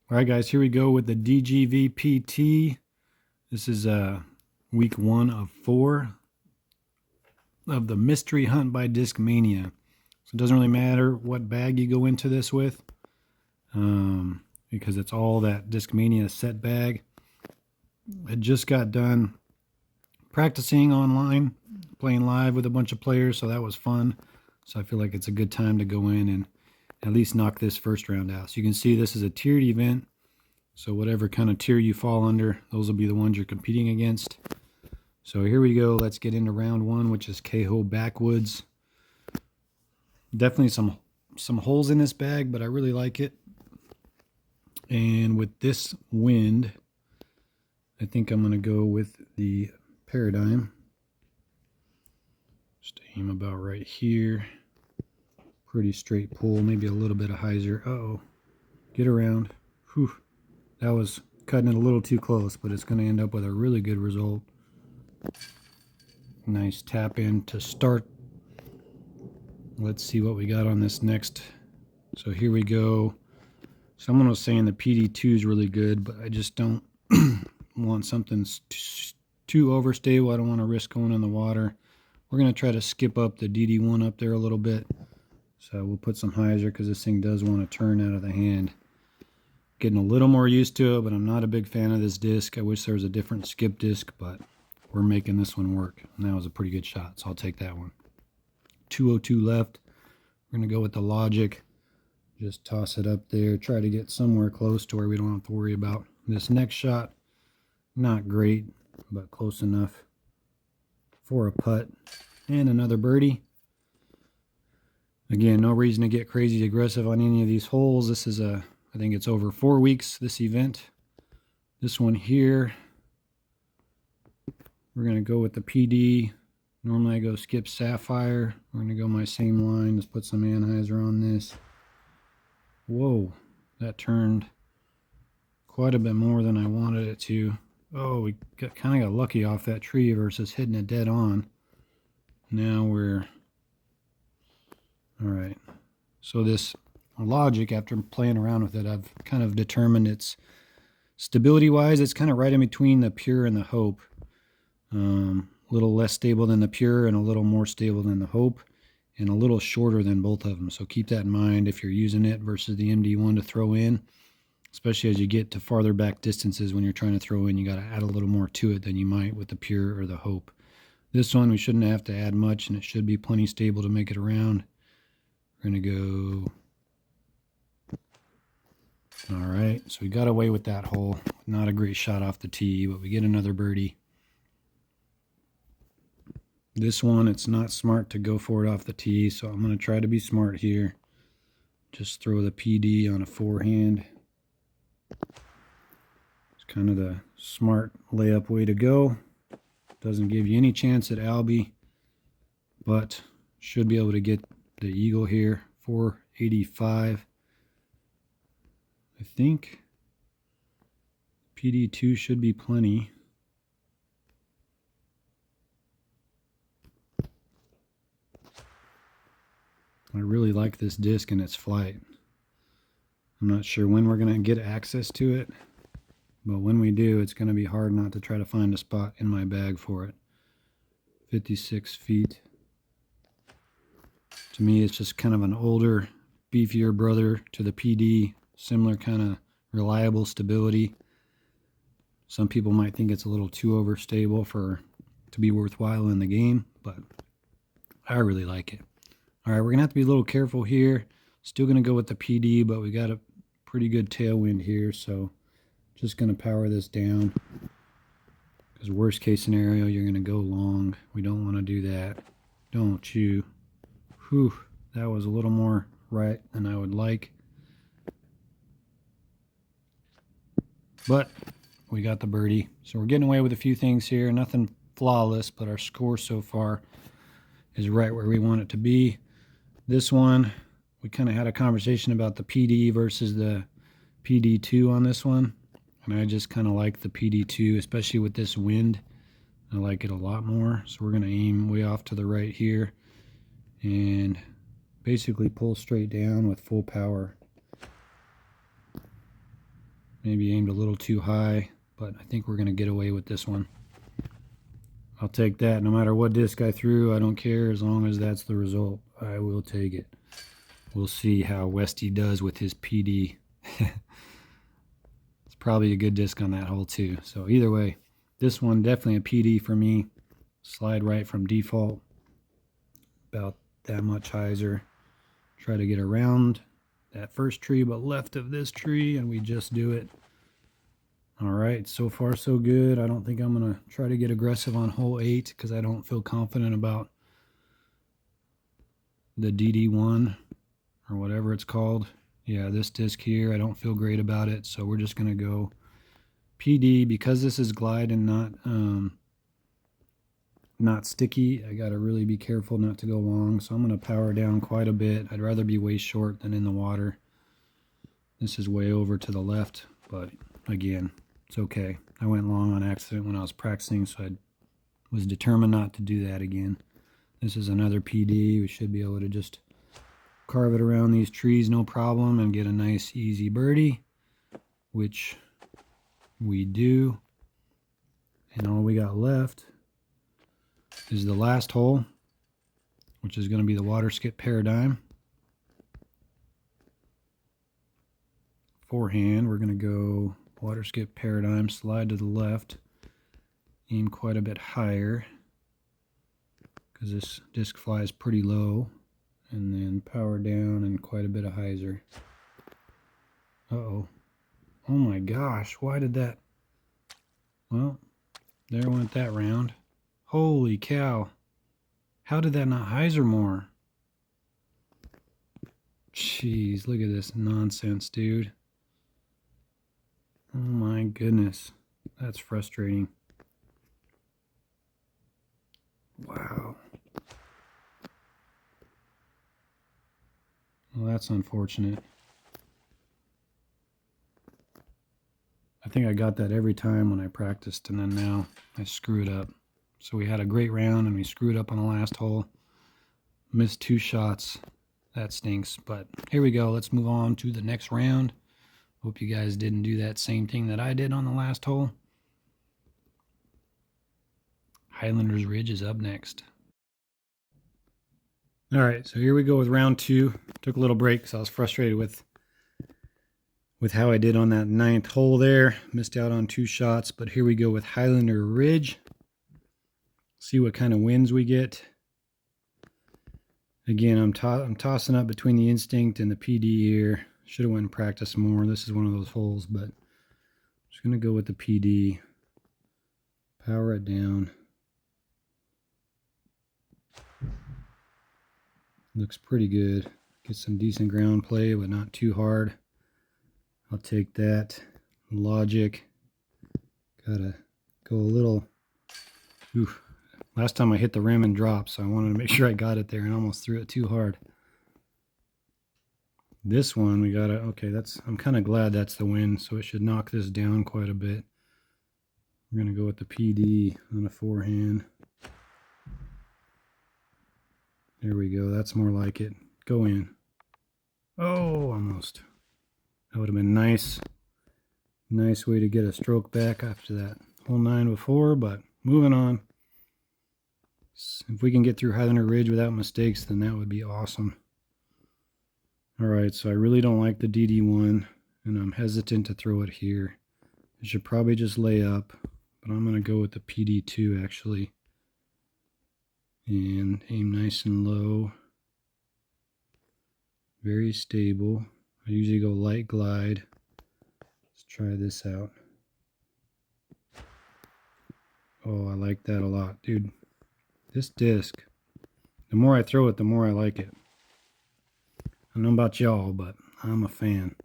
All right, guys, here we go with the DGVPT. This is week 1 of 4 of the mystery hunt by Discmania. So it doesn't really matter what bag you go into this with because it's all that Discmania set bag. I just got done practicing online, playing live with a bunch of players, so that was fun. So I feel like it's a good time to go in and at least knock this first round out. So you can see this is a tiered event. So whatever kind of tier you fall under, those will be the ones you're competing against. So here we go. Let's get into round 1, which is Backwoods. Definitely some holes in this bag, but I really like it. And with this wind, I think I'm going to go with the Paradigm. Just aim about right here. Pretty straight pull, maybe a little bit of hyzer. Uh-oh. Get around. Whew. That was cutting it a little too close, but it's going to end up with a really good result. Nice tap in to start. Let's see what we got on this next. So here we go. Someone was saying the PD2 is really good, but I just don't want something too overstable. I don't want to risk going in the water. We're going to try to skip up the DD1 up there a little bit. So we'll put some hyzer because this thing does want to turn out of the hand. Getting a little more used to it, but I'm not a big fan of this disc. I wish there was a different skip disc, but we're making this one work. And that was a pretty good shot, so I'll take that one. 202 left. We're going to go with the Logic. Just toss it up there. Try to get somewhere close to where we don't have to worry about this next shot. Not great, but close enough for a putt. And another birdie. Again, no reason to get crazy aggressive on any of these holes. This is I think it's over 4 weeks, this event. This one here, we're going to go with the PD. Normally I go skip Sapphire. We're going to go my same line. Let's put some anhyzer on this. Whoa, that turned quite a bit more than I wanted it to. Oh, we kind of got lucky off that tree versus hitting it dead on. Now we're... All right. So this Logic, after playing around with it, I've kind of determined it's stability-wise, it's kind of right in between the Pure and the Hope. A little less stable than the Pure and a little more stable than the Hope, and a little shorter than both of them. So keep that in mind if you're using it versus the MD1 to throw in, especially as you get to farther back distances when you're trying to throw in. You got to add a little more to it than you might with the Pure or the Hope. This one, we shouldn't have to add much, and it should be plenty stable to make it around. We're going to go... All right, so we got away with that hole. Not a great shot off the tee, but we get another birdie. This one, it's not smart to go for it off the tee, so I'm going to try to be smart here. Just throw the PD on a forehand. It's kind of the smart layup way to go. Doesn't give you any chance at Albie, but should be able to get the eagle here. 485. I think PD2 should be plenty. I really like this disc and its flight. I'm not sure when we're going to get access to it, but when we do, it's going to be hard not to try to find a spot in my bag for it. 56 feet. To me, it's just kind of an older, beefier brother to the PD. Similar kind of reliable stability. Some people might think it's a little too overstable to be worthwhile in the game, but I really like it. All right, we're going to have to be a little careful here. Still going to go with the PD, but we got a pretty good tailwind here, so just going to power this down. Because worst case scenario, you're going to go long. We don't want to do that. Don't you? Whew, that was a little more right than I would like. But we got the birdie. So we're getting away with a few things here. Nothing flawless, but our score so far is right where we want it to be. This one, we kind of had a conversation about the PD versus the PD2 on this one. And I just kind of like the PD2, especially with this wind. I like it a lot more. So we're going to aim way off to the right here and basically pull straight down with full power. Maybe aimed a little too high, but I think we're going to get away with this one. I'll take that. No matter what disc I threw, I don't care. As long as that's the result, I will take it. We'll see how Westy does with his PD. It's probably a good disc on that hole too. So either way, this one definitely a PD for me. Slide right from default. About that much hyzer. Try to get around that first tree but left of this tree, and we just do it. Alright, so far so good. I don't think I'm going to try to get aggressive on hole 8 because I don't feel confident about the DD1 or whatever it's called. Yeah, this disc here, I don't feel great about it, so we're just going to go PD. Because this is glide and not sticky, I got to really be careful not to go long, so I'm going to power down quite a bit. I'd rather be way short than in the water. This is way over to the left, but again, it's okay. I went long on accident when I was practicing, so I was determined not to do that again. This is another PD. We should be able to just carve it around these trees no problem and get a nice easy birdie, which we do. And all we got left is the last hole, which is going to be the water skip paradigm. Forehand, we're going to go water skip paradigm, slide to the left, aim quite a bit higher because this disc flies pretty low, and then power down and quite a bit of hyzer. Uh-oh. Oh my gosh, why did that... Well, there went that round. Holy cow. How did that not hyzer more? Jeez, look at this nonsense, dude. Oh my goodness. That's frustrating. Wow. Well, that's unfortunate. I think I got that every time when I practiced, and then now I screw it up. So we had a great round and we screwed up on the last hole. Missed 2 shots. That stinks. But here we go. Let's move on to the next round. Hope you guys didn't do that same thing that I did on the last hole. Highlander's Ridge is up next. Alright, so here we go with round 2. Took a little break because I was frustrated with how I did on that 9th hole there. Missed out on 2 shots, but here we go with Highlander Ridge. See what kind of winds we get. Again, I'm tossing up between the Instinct and the PD here. Should have went and practiced more. This is one of those holes, but I'm just going to go with the PD. Power it down. Looks pretty good. Get some decent ground play, but not too hard. I'll take that. Logic. Gotta go a little... Oof. Last time I hit the rim and dropped, so I wanted to make sure I got it there and almost threw it too hard. This one we gotta... Okay, I'm kind of glad that's the wind, so it should knock this down quite a bit. We're gonna go with the PD on a forehand. There we go. That's more like it. Go in. Oh, almost. That would have been nice. Nice way to get a stroke back after that hole 9 before, but moving on. If we can get through Highlander Ridge without mistakes, then that would be awesome. Alright, so I really don't like the DD1, and I'm hesitant to throw it here. I should probably just lay up, but I'm going to go with the PD2 actually. And aim nice and low. Very stable. I usually go light glide. Let's try this out. Oh, I like that a lot. Dude, this disc, the more I throw it, the more I like it. I don't know about y'all, but I'm a fan.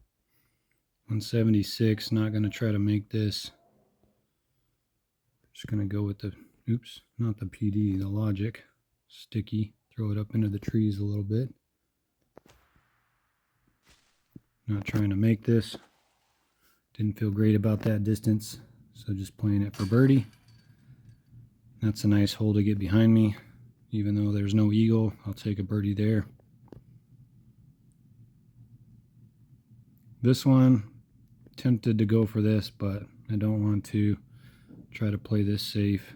176, not going to try to make this. Just going to go with the, oops, not the PD, the Logic. Sticky. Throw it up into the trees a little bit. Not trying to make this. Didn't feel great about that distance, so just playing it for birdie. That's a nice hole to get behind me. Even though there's no eagle, I'll take a birdie there. This one, tempted to go for this, but I don't want to. Try to play this safe.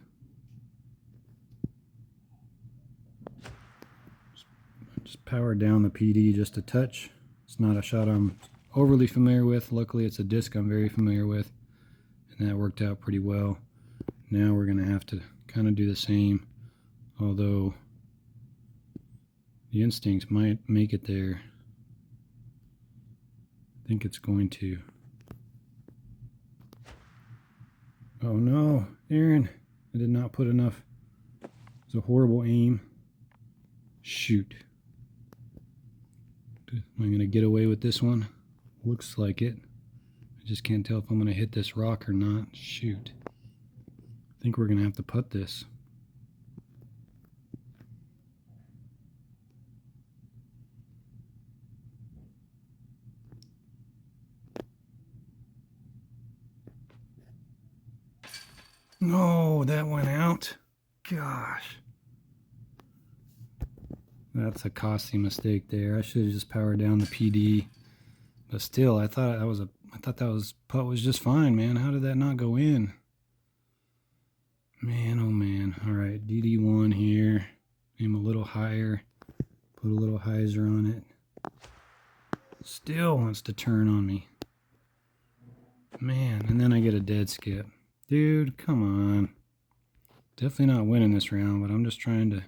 Just power down the PD just a touch. It's not a shot I'm overly familiar with. Luckily it's a disc I'm very familiar with, and that worked out pretty well. Now we're going to have to kind of do the same, although the instincts might make it there. I think it's going to. Oh no, Aaron, I did not put enough. It was a horrible aim. Shoot. Am I going to get away with this one? Looks like it. I just can't tell if I'm going to hit this rock or not. Shoot. I think we're going to have to putt this. No, that went out. Gosh. That's a costly mistake there. I should have just powered down the PD. But still, I thought that putt was just fine, man. How did that not go in? Man, oh man. All right, DD1 here. Aim a little higher. Put a little hyzer on it. Still wants to turn on me. Man, and then I get a dead skip. Dude, come on. Definitely not winning this round, but I'm just trying to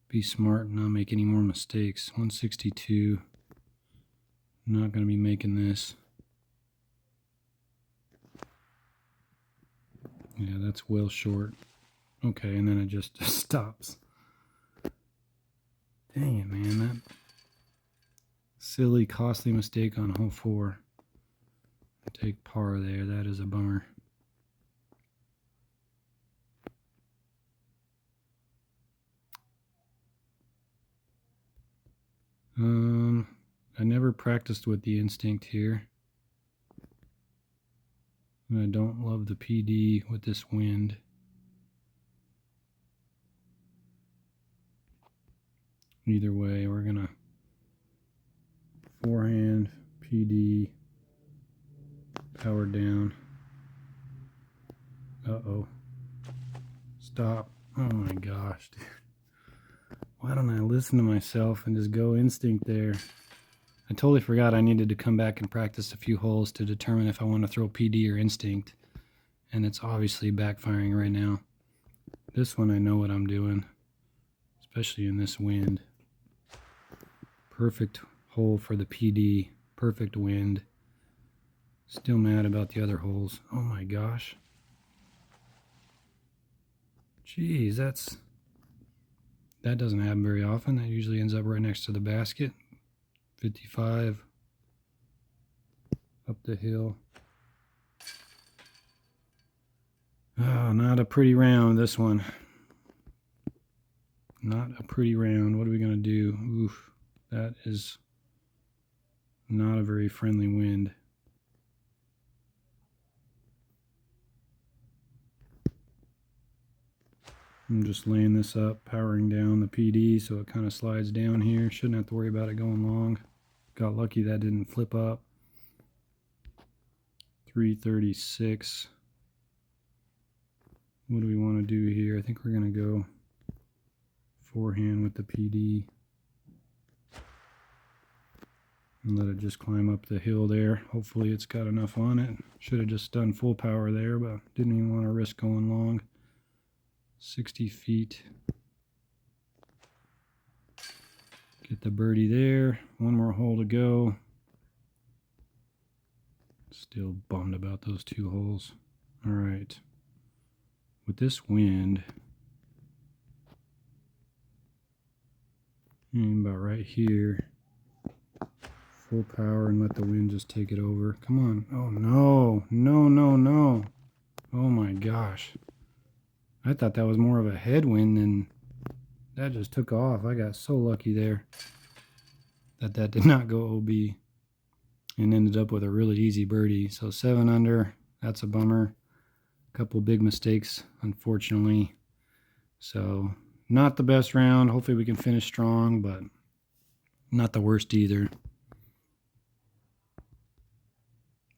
be smart and not make any more mistakes. 162. Not going to be making this. Yeah, that's well short. Okay, and then it just stops. Dang it, man. That silly, costly mistake on hole 4. Take par there. That is a bummer. I never practiced with the instinct here. And I don't love the PD with this wind. Either way, we're gonna forehand, PD, power down. Uh-oh. Stop. Oh my gosh, dude. Why don't I listen to myself and just go instinct there? I totally forgot I needed to come back and practice a few holes to determine if I want to throw PD or instinct. And it's obviously backfiring right now. This one I know what I'm doing, especially in this wind. Perfect hole for the PD, perfect wind. Still mad about the other holes. Oh my gosh. Jeez, that doesn't happen very often. That usually ends up right next to the basket. 55 up the hill. Oh, not a pretty round, this one. Not a pretty round. What are we going to do? Oof, that is not a very friendly wind. I'm just laying this up, powering down the PD so it kind of slides down here. Shouldn't have to worry about it going long. Got lucky that didn't flip up. 336. What do we want to do here? I think we're going to go forehand with the PD. And let it just climb up the hill there. Hopefully it's got enough on it. Should have just done full power there, but didn't even want to risk going long. 60 feet. Get the birdie there. One more hole to go. Still bummed about those 2 holes. All right. With this wind, about right here. Full power and let the wind just take it over. Come on. Oh no. No, no, no. Oh my gosh. I thought that was more of a headwind than that just took off. I got so lucky there that did not go OB and ended up with a really easy birdie. So 7 under, that's a bummer. A couple big mistakes, unfortunately. So not the best round. Hopefully we can finish strong, but not the worst either.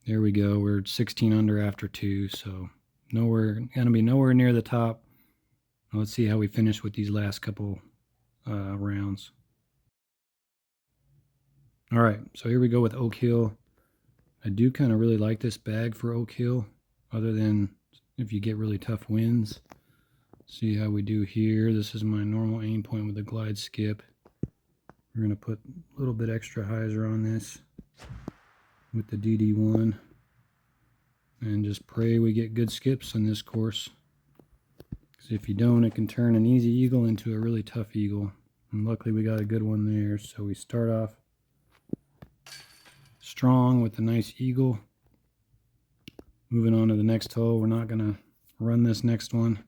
There we go. We're 16 under after 2, so gonna be nowhere near the top. Let's see how we finish with these last couple rounds. All right, so here we go with Oak Hill. I do kind of really like this bag for Oak Hill, other than if you get really tough winds. See how we do here. This is my normal aim point with the glide skip. We're going to put a little bit extra hyzer on this with the DD1 and just pray we get good skips in this course. Because if you don't, it can turn an easy eagle into a really tough eagle. And luckily we got a good one there. So we start off strong with a nice eagle. Moving on to the next hole. We're not going to run this next one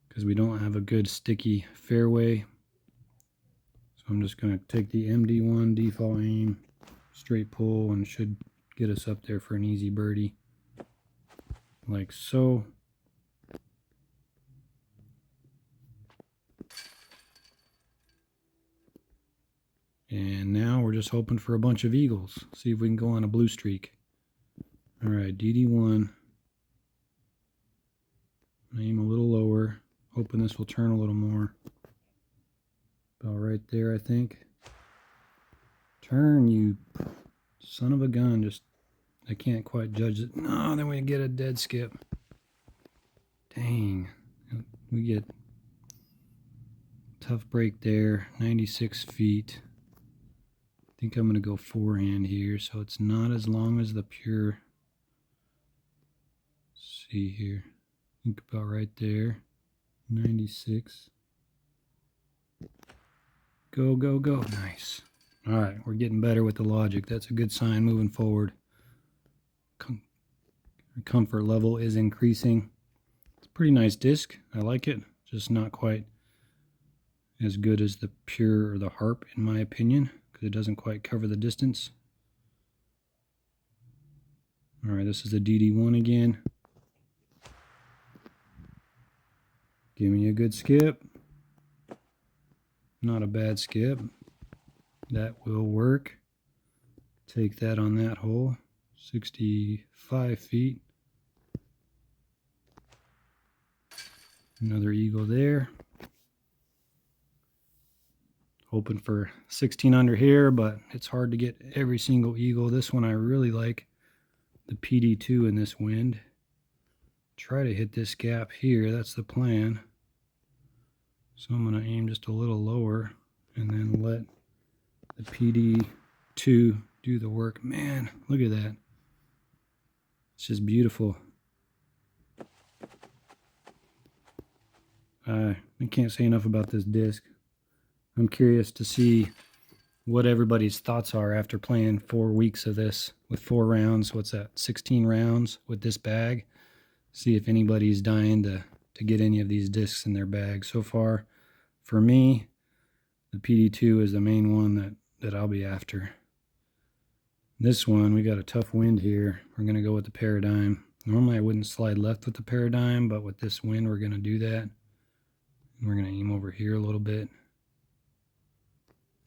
because we don't have a good sticky fairway. So I'm just going to take the MD1 default aim, straight pull, and should get us up there for an easy birdie. Like so. And now we're just hoping for a bunch of eagles. See if we can go on a blue streak. All right, DD1. Aim a little lower. Hoping this will turn a little more. About right there, I think. Turn, you son of a gun. Just, I can't quite judge it. No, then we get a dead skip. Dang. We get tough break there. 96 feet. I think I'm going to go forehand here, so it's not as long as the pure. Let's see here. I think about right there. 96. Go, go, go. Nice. All right, we're getting better with the logic. That's a good sign moving forward. Comfort level is increasing. It's a pretty nice disc. I like it. Just not quite as good as the pure or the harp, in my opinion, because it doesn't quite cover the distance. All right, this is the DD1 again. Give me a good skip. Not a bad skip. That will work. Take that on that hole. 65 feet. Another eagle there. Hoping for 16 under here, but it's hard to get every single eagle. This one I really like, the PD2 in this wind. Try to hit this gap here. That's the plan. So I'm going to aim just a little lower and then let the PD2 do the work. Man, look at that. It's just beautiful. I can't say enough about this disc. I'm curious to see what everybody's thoughts are after playing 4 weeks of this with 4 rounds. What's that? 16 rounds with this bag. See if anybody's dying to get any of these discs in their bag. So far, for me, the PD2 is the main one that I'll be after. This one, we got a tough wind here. We're going to go with the Paradigm. Normally I wouldn't slide left with the Paradigm, but with this wind we're going to do that. We're going to aim over here a little bit.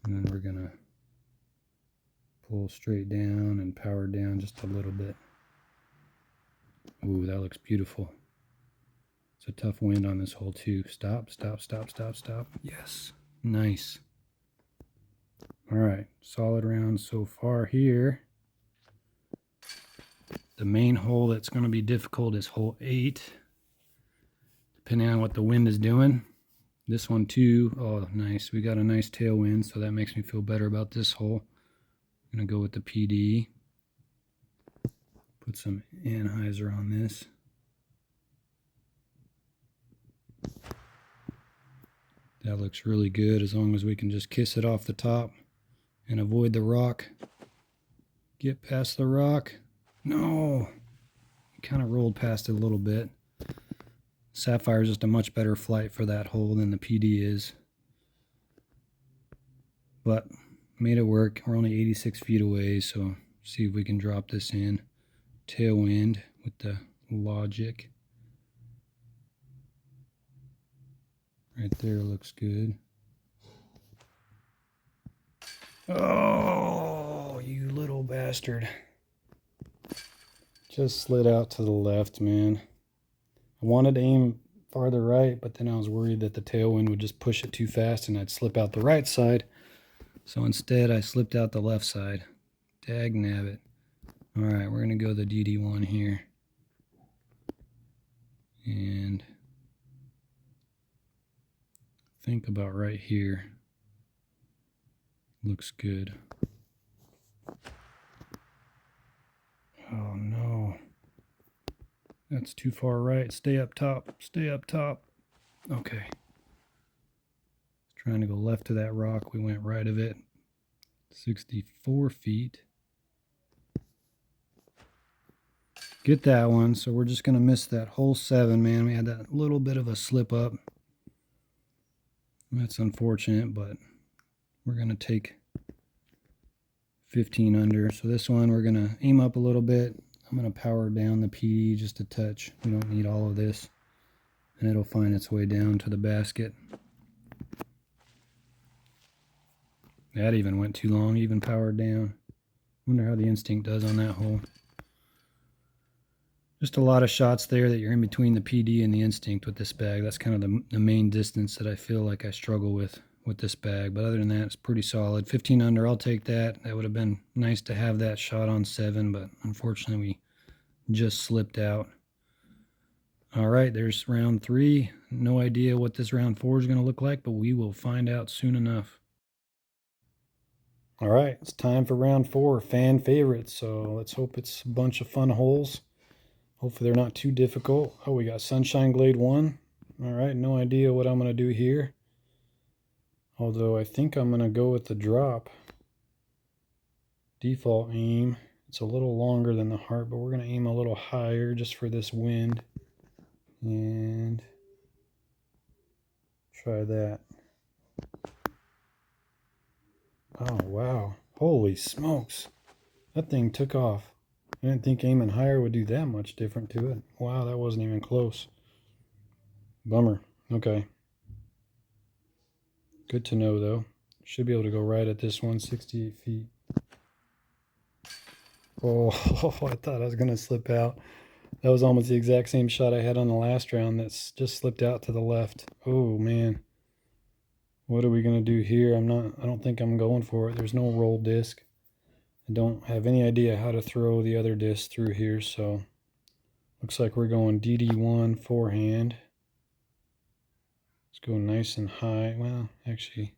And then we're going to pull straight down and power down just a little bit. Ooh, that looks beautiful. It's a tough wind on this hole too. Stop, stop, stop, stop, stop. Yes. Nice. All right. Solid round so far here. The main hole that's going to be difficult is hole 8. Depending on what the wind is doing. This one too. Oh, nice. We got a nice tailwind, so that makes me feel better about this hole. I'm going to go with the PD. Put some anhyzer on this. That looks really good as long as we can just kiss it off the top and avoid the rock. Get past the rock. No! Kind of rolled past it a little bit. Sapphire is just a much better flight for that hole than the PD is. But made it work. We're only 86 feet away, so see if we can drop this in. Tailwind with the logic. Right there looks good. Oh, you little bastard. Just slid out to the left, man. I wanted to aim farther right, but then I was worried that the tailwind would just push it too fast and I'd slip out the right side. So instead, I slipped out the left side. Dag nabbit. All right, we're going to go the DD1 here. And think about right here. Looks good. Oh no. That's too far right. Stay up top. Stay up top. Okay. Trying to go left of that rock. We went right of it. 64 feet. Get that one. So we're just going to miss that whole 7, man. We had that little bit of a slip up. That's unfortunate, but we're going to take 15 under. So this one, we're going to aim up a little bit. I'm going to power down the PD just a touch. We don't need all of this. And it'll find its way down to the basket. That even went too long, even powered down. Wonder how the instinct does on that hole. Just a lot of shots there that you're in between the PD and the instinct with this bag. That's kind of the main distance that I feel like I struggle with this bag. But other than that, it's pretty solid. 15 under, I'll take that. That would have been nice to have that shot on 7, but unfortunately we just slipped out. All right, there's round 3. No idea what this round 4 is going to look like, but we will find out soon enough. All right, it's time for round 4, fan favorites. So let's hope it's a bunch of fun holes. Hopefully they're not too difficult. Oh, we got Sunshine Glade 1. All right, no idea what I'm going to do here. Although I think I'm going to go with the drop. Default aim. It's a little longer than the heart, but we're going to aim a little higher just for this wind. And try that. Oh, wow. Holy smokes. That thing took off. I didn't think aiming higher would do that much different to it. Wow, that wasn't even close. Bummer. Okay. Good to know, though. Should be able to go right at this one, 68 feet. Oh, I thought I was going to slip out. That was almost the exact same shot I had on the last round that's just slipped out to the left. Oh, man. What are we going to do here? I don't think I'm going for it. There's no roll disc. I don't have any idea how to throw the other disc through here, so looks like we're going DD1 forehand. Let's go nice and high. Well, actually,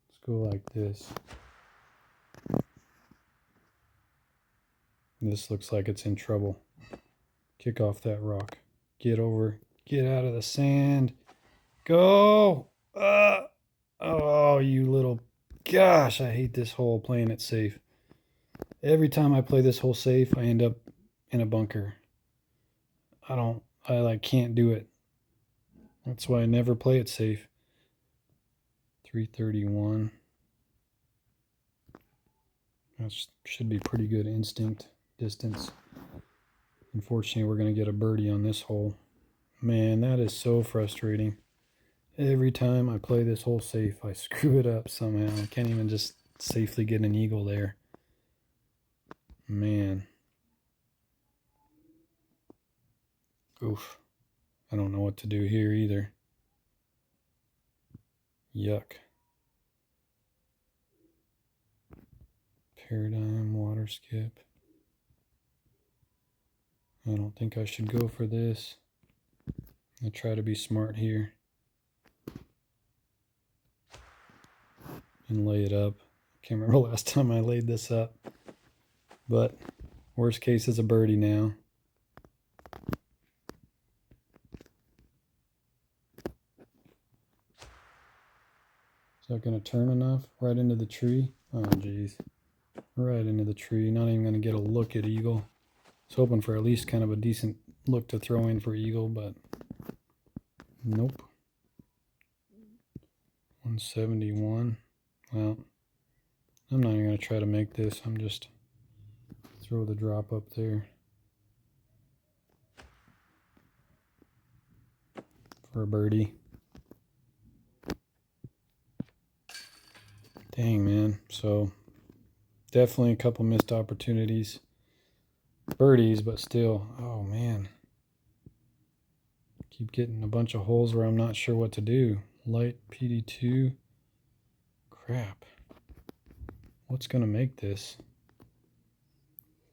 let's go like this. This looks like it's in trouble. Kick off that rock. Get over. Get out of the sand. Go! Oh, you little... Gosh, I hate this hole playing it safe. Every time I play this hole safe, I end up in a bunker. I can't do it. That's why I never play it safe. 331. That should be pretty good instinct distance. Unfortunately, we're going to get a birdie on this hole. Man, that is so frustrating. Every time I play this hole safe, I screw it up somehow. I can't even just safely get an eagle there. Man. Oof. I don't know what to do here either. Yuck. Paradigm, water skip. I don't think I should go for this. I'll try to be smart here. And lay it up. Can't remember last time I laid this up. But worst case is a birdie now. Is that going to turn enough? Right into the tree? Oh, geez. Right into the tree. Not even going to get a look at eagle. I was hoping for at least kind of a decent look to throw in for eagle, but nope. 171. Well, I'm not even going to try to make this. I'm just throw the drop up there for a birdie. Dang, man. So definitely a couple missed opportunities. birdies, but still. Oh man. Keep getting a bunch of holes where I'm not sure what to do. Light PD2. Crap. What's going to make this?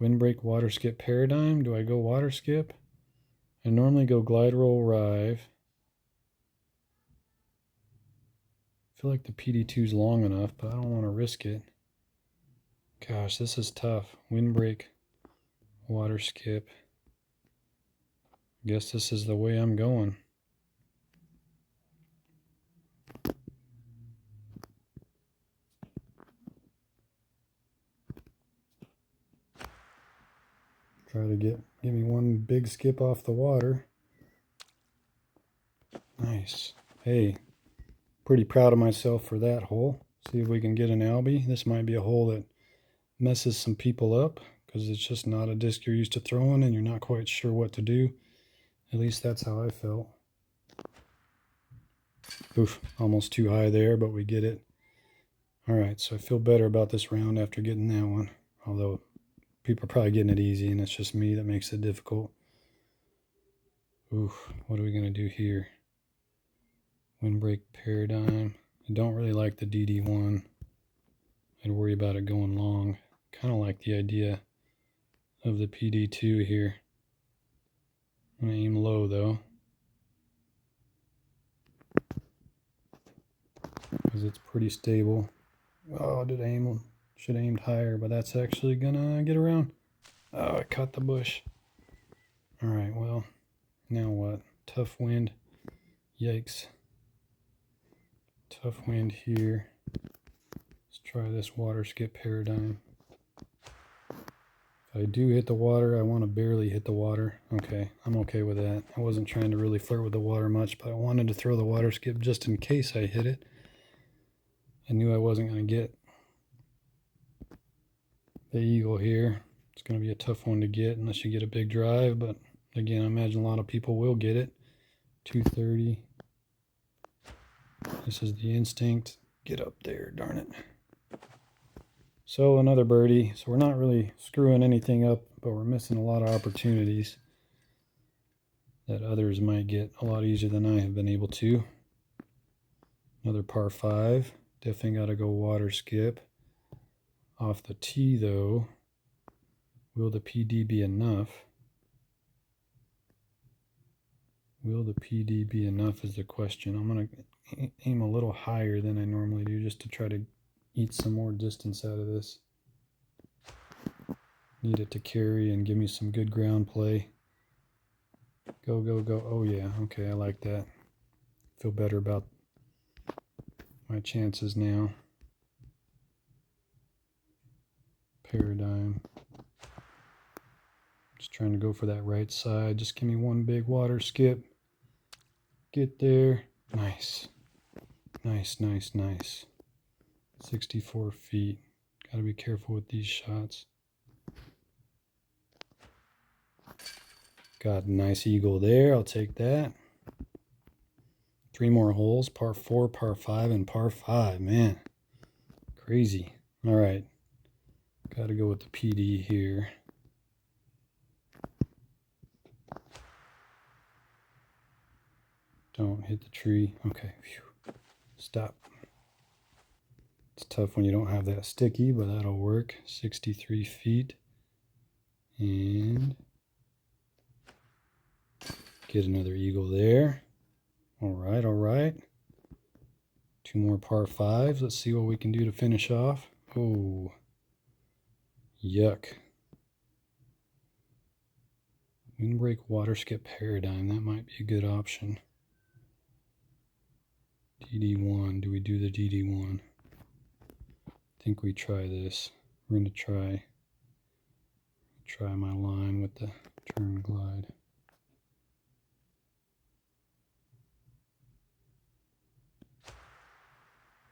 Windbreak water skip paradigm. Do I go water skip? I normally go glide roll rive. I feel like the PD2 is long enough, but I don't want to risk it. Gosh, this is tough. Windbreak water skip. Guess this is the way I'm going. Try to give me one big skip off the water. Nice. Hey, pretty proud of myself for that hole. See if we can get an Albie. This might be a hole that messes some people up because it's just not a disc you're used to throwing and you're not quite sure what to do. At least that's how I felt. Oof, almost too high there, but we get it. All right, so I feel better about this round after getting that one. Although people are probably getting it easy and it's just me that makes it difficult. Oof, what are we gonna do here? Windbreak paradigm. I don't really like the DD1. I'd worry about it going long. Kind of like the idea of the PD2 here. I'm gonna aim low though, because it's pretty stable. Oh, should have aimed higher, but that's actually gonna get around. Oh, I caught the bush. All right, well, now what? Tough wind. Yikes. Tough wind here. Let's try this water skip paradigm. If I do hit the water, I want to barely hit the water. Okay, I'm okay with that. I wasn't trying to really flirt with the water much, but I wanted to throw the water skip just in case I hit it. I knew I wasn't going to get the eagle here. It's going to be a tough one to get unless you get a big drive, but again, I imagine a lot of people will get it. 230. This is the instinct. Get up there, darn it. So another birdie. So we're not really screwing anything up, but we're missing a lot of opportunities that others might get a lot easier than I have been able to. Another par 5. Definitely got to go water skip. Off the tee though, will the PD be enough? Will the PD be enough is the question. I'm going to aim a little higher than I normally do just to try to eat some more distance out of this. Need it to carry and give me some good ground play. Go, go, go. Oh yeah, okay, I like that. Feel better about my chances now. Paradigm. Just trying to go for that right side. Just give me one big water skip. Get there. Nice. Nice, nice, nice. 64 feet. Gotta be careful with these shots. Got a nice eagle there. I'll take that. 3 more holes. Par 4, par 5, and par 5. Man, crazy. All right. Got to go with the PD here. Don't hit the tree. Okay. Phew. Stop. It's tough when you don't have that sticky, but that'll work. 63 feet. And get another eagle there. All right, all right. 2 more par 5s. Let's see what we can do to finish off. Oh, yuck. Windbreak water skip paradigm. That might be a good option. DD1. Do we do the DD1? I think we try this. We're going to try my line with the turn glide.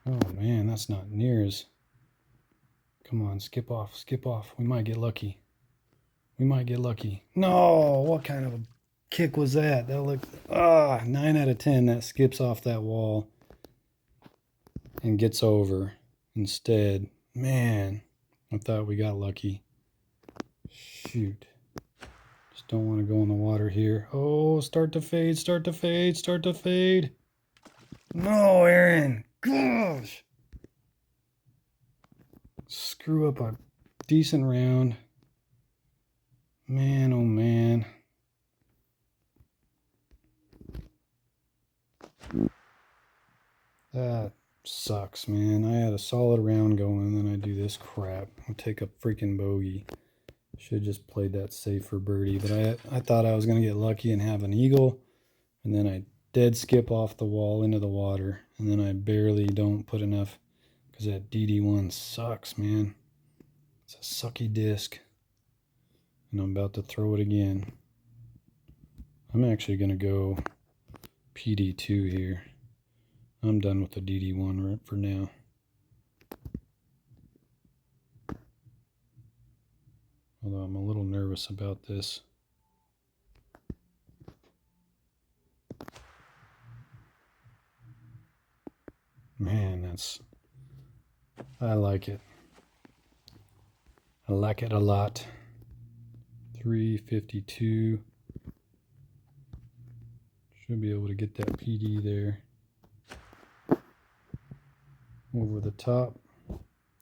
Oh man, that's not near as... Come on, skip off, skip off. We might get lucky. We might get lucky. No, what kind of a kick was that? That looked... 9 out of 10. That skips off that wall and gets over instead. Man, I thought we got lucky. Shoot. Just don't want to go in the water here. Oh, start to fade, start to fade, start to fade. No, Aaron. Gosh. Screw up a decent round. Man, oh man. That sucks, man. I had a solid round going, and then I do this crap. I'll take a freaking bogey. Should have just played that safe for birdie, but I thought I was going to get lucky and have an eagle, and then I dead skip off the wall into the water, and then I barely don't put enough, because that DD1 sucks, man. It's a sucky disc, and I'm about to throw it again. I'm actually going to go PD2 here. I'm done with the DD1 for now. Although I'm a little nervous about this. Man, I like it. I like it a lot. 352. Should be able to get that PD there. Over the top.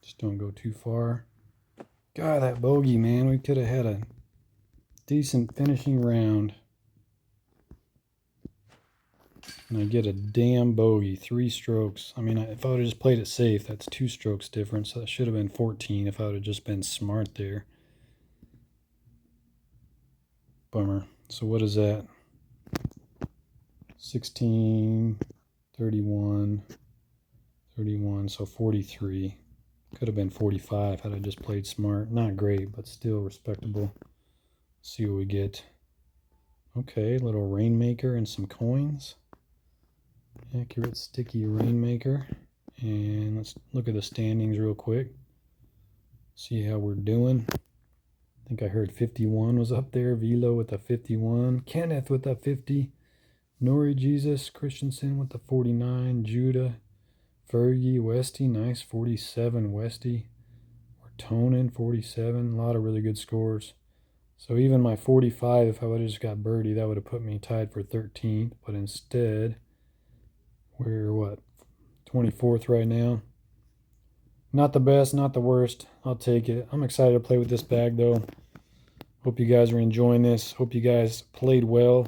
Just don't go too far. God, that bogey, man. We could have had a decent finishing round. And I get a damn bogey. 3 strokes. I mean, if I would have just played it safe, that's 2 strokes difference. So that should have been 14 if I would have just been smart there. Bummer. So what is that? 16, 31, 31, so 43. Could have been 45 had I just played smart. Not great, but still respectable. Let's see what we get. Okay, little rainmaker and some coins. Accurate sticky rainmaker. And let's look at the standings real quick. See how we're doing. I think I heard 51 was up there. Velo with a 51. Kenneth with a 50. Nori Jesus Christensen with the 49. Judah. Fergie, Westy, nice, 47, Westy. Ortonen, 47, a lot of really good scores. So even my 45, if I would have just got birdie, that would have put me tied for 13th. But instead, we're what, 24th right now. Not the best, not the worst. I'll take it. I'm excited to play with this bag, though. Hope you guys are enjoying this. Hope you guys played well.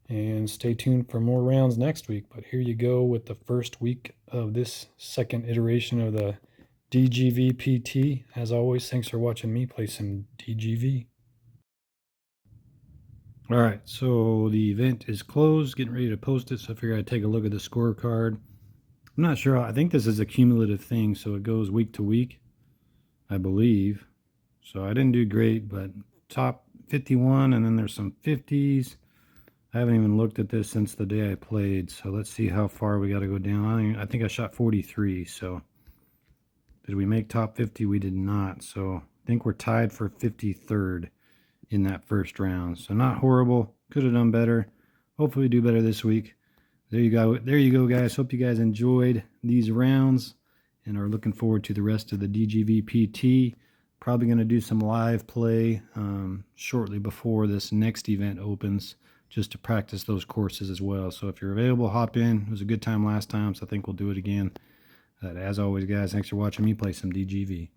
And stay tuned for more rounds next week. But here you go with the first week of this second iteration of the DGVPT. As always, thanks for watching me play some DGV. All right, so the event is closed. Getting ready to post it, so I figured I'd take a look at the scorecard. I'm not sure. I think this is a cumulative thing, so it goes week to week, I believe. So I didn't do great, but top 51, and then there's some 50s. I haven't even looked at this since the day I played, so let's see how far we got to go down. I think I shot 43, so did we make top 50? We did not, so I think we're tied for 53rd in that first round. So not horrible. Could have done better. Hopefully we do better this week. There you go. There you go, guys. Hope you guys enjoyed these rounds and are looking forward to the rest of the DGVPT. Probably going to do some live play shortly before this next event opens, just to practice those courses as well. So if you're available, hop in. It was a good time last time, so I think we'll do it again. As always, guys, thanks for watching me play some DGV.